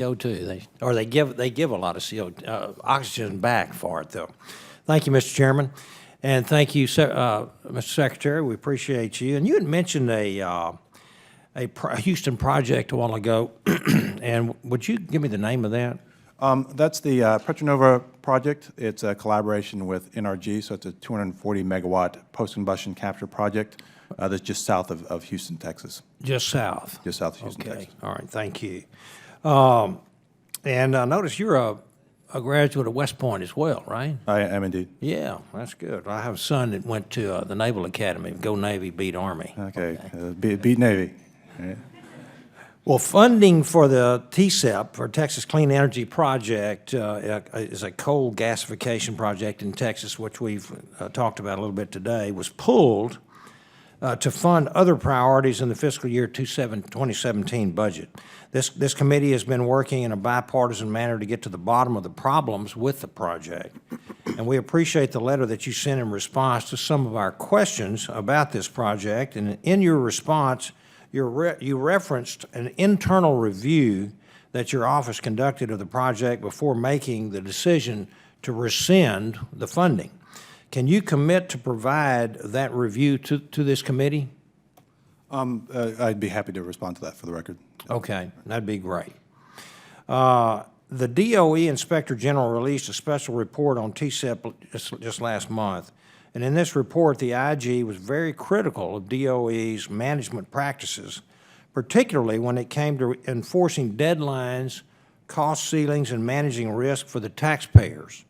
CO2. They give a lot of oxygen back for it, though. Thank you, Mr. Chairman, and thank you, Mr. Secretary. We appreciate you. And you had mentioned a Houston project a while ago, and would you give me the name of that? That's the Petronova project. It's a collaboration with NRG, so it's a 240 megawatt post-combustion capture project that's just south of Houston, Texas. Just south? Just south of Houston, okay. Texas. All right, thank you. And I notice you're a graduate of West Point as well, right? I am indeed. Yeah, that's good. I have a son that went to the Naval Academy. Go Navy, beat Army. Okay. Beat Navy. Right. Well, funding for the TCEP, or Texas Clean Energy Project, is a coal gasification project in Texas, which we've talked about a little bit today, was pulled to fund other priorities in the fiscal year 2017 budget. This committee has been working in a bipartisan manner to get to the bottom of the problems with the project. And we appreciate the letter that you sent in response to some of our questions about this project. And in your response, you referenced an internal review that your office conducted of the project before making the decision to rescind the funding. Can you commit to provide that review to this committee? I'd be happy to respond to that for the record. Okay, that'd be great. The DOE Inspector General released a special report on TCEP just last month. And in this report, the IG was very critical of DOE's management practices, particularly when it came to enforcing deadlines, cost ceilings, and managing risk for the taxpayers.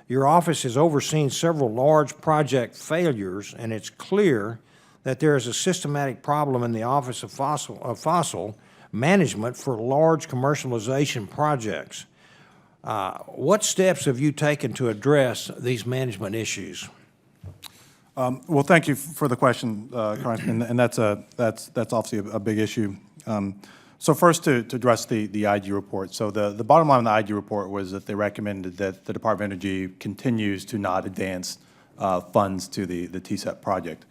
Your office has overseen several large project failures, and it's clear that there is a systematic problem in the Office of Fossil Management for large commercialization projects. What steps have you taken to address these management issues? Well, thank you for the question, Congressman, and that's obviously a big issue. So first, to address the IG report. So the bottom line on the IG report was that they recommended that the Department of Energy continues to not advance funds to the TCEP project.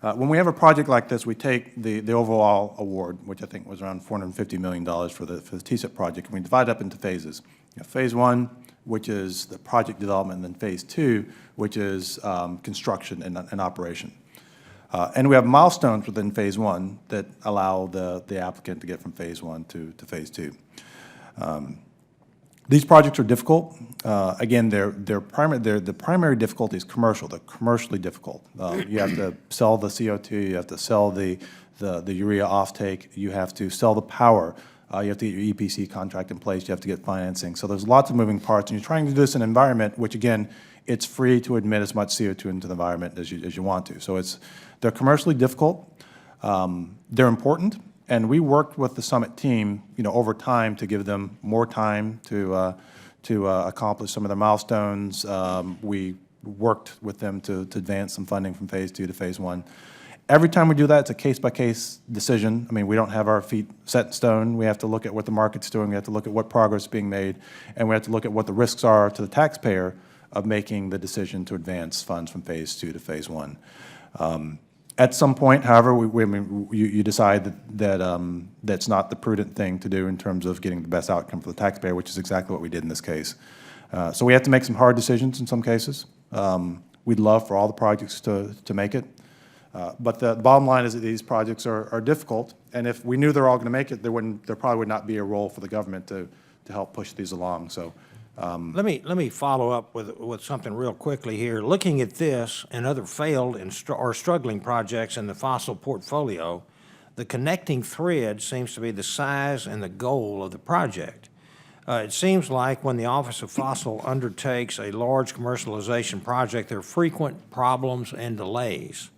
When we have a project like this, we take the overall award, which I think was around $450 million for the TCEP project, and we divide it up into phases. You know, phase one, which is the project development, and then phase two, which is construction and operation. And we have milestones within phase one that allow the applicant to get from phase one to phase two. These projects are difficult. Again, the primary difficulty is commercial. They're commercially difficult. You have to sell the CO2. You have to sell the urea offtake. You have to sell the power. You have to get your EPC contract in place. You have to get financing. So there's lots of moving parts, and you're trying to do this in an environment which, again, it's free to emit as much CO2 into the environment as you want to. So they're commercially difficult. They're important. And we worked with the Summit team, over time to give them more time to accomplish some of their milestones. We worked with them to advance some funding from phase two to phase one. Every time we do that, it's a case-by-case decision. I mean, we don't have our feet set in stone. We have to look at what the market's doing. We have to look at what progress is being made, and we have to look at what the risks are to the taxpayer of making the decision to advance funds from phase two to phase one. At some point, however, you decide that that's not the prudent thing to do in terms of getting the best outcome for the taxpayer, which is exactly what we did in this case. So we have to make some hard decisions in some cases. We'd love for all the projects to make it. But the bottom line is that these projects are difficult, and if we knew they're all going to make it, there probably would not be a role for the government to help push these along. So. Let me follow up with something real quickly here. Looking at this and other failed or struggling projects in the fossil portfolio, the connecting thread seems to be the size and the goal of the project. It seems like when the Office of Fossil undertakes a large commercialization project, there are frequent problems and delays.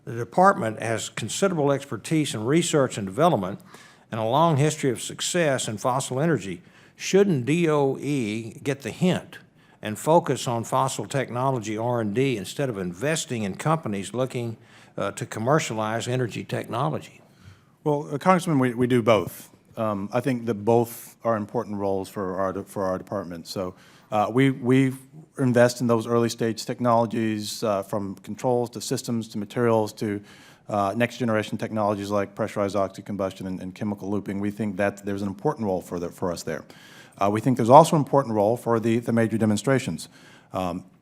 The department has considerable expertise in research and development and a long history of success in fossil energy. Shouldn't DOE get the hint and focus on fossil technology R&D instead of investing in companies looking to commercialize energy technology? Well, Congressman, we do both. I think that both are important roles for our department. So we invest in those early stage technologies, from controls to systems to materials to next-generation technologies like pressurized oxy-combustion and chemical looping, we think that there's an important role for us there. We think there's also an important role for the major demonstrations.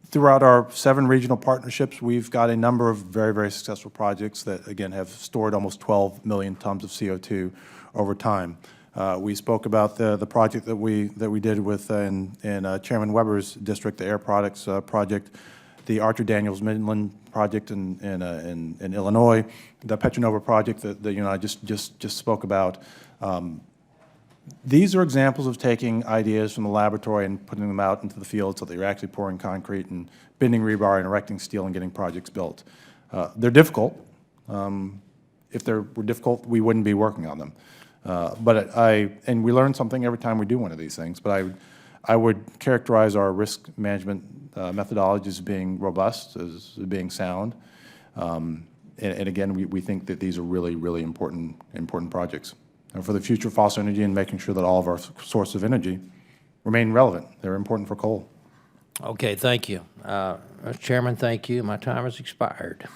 Throughout our 7 regional partnerships, we've got a number of very, very successful projects that, again, have stored almost 12 million tons of CO2 over time. We spoke about the project that we did with in Chairman Weber's district, the Air Products project, the Archer Daniels Midland project in Illinois, the Petronova project that you and I just spoke about. These are examples of taking ideas from the laboratory and putting them out into the field so that you're actually pouring concrete and bending rebar and erecting steel and getting projects built. They're difficult. If they were difficult, we wouldn't be working on them. And we learn something every time we do one of these things, but I would characterize our risk management methodology as being robust, as being sound. And again, we think that these are really, really important projects. And for the future of fossil energy and making sure that all of our sources of energy remain relevant. They're important for coal. Okay, thank you. Mr. Chairman, thank you. My time has expired.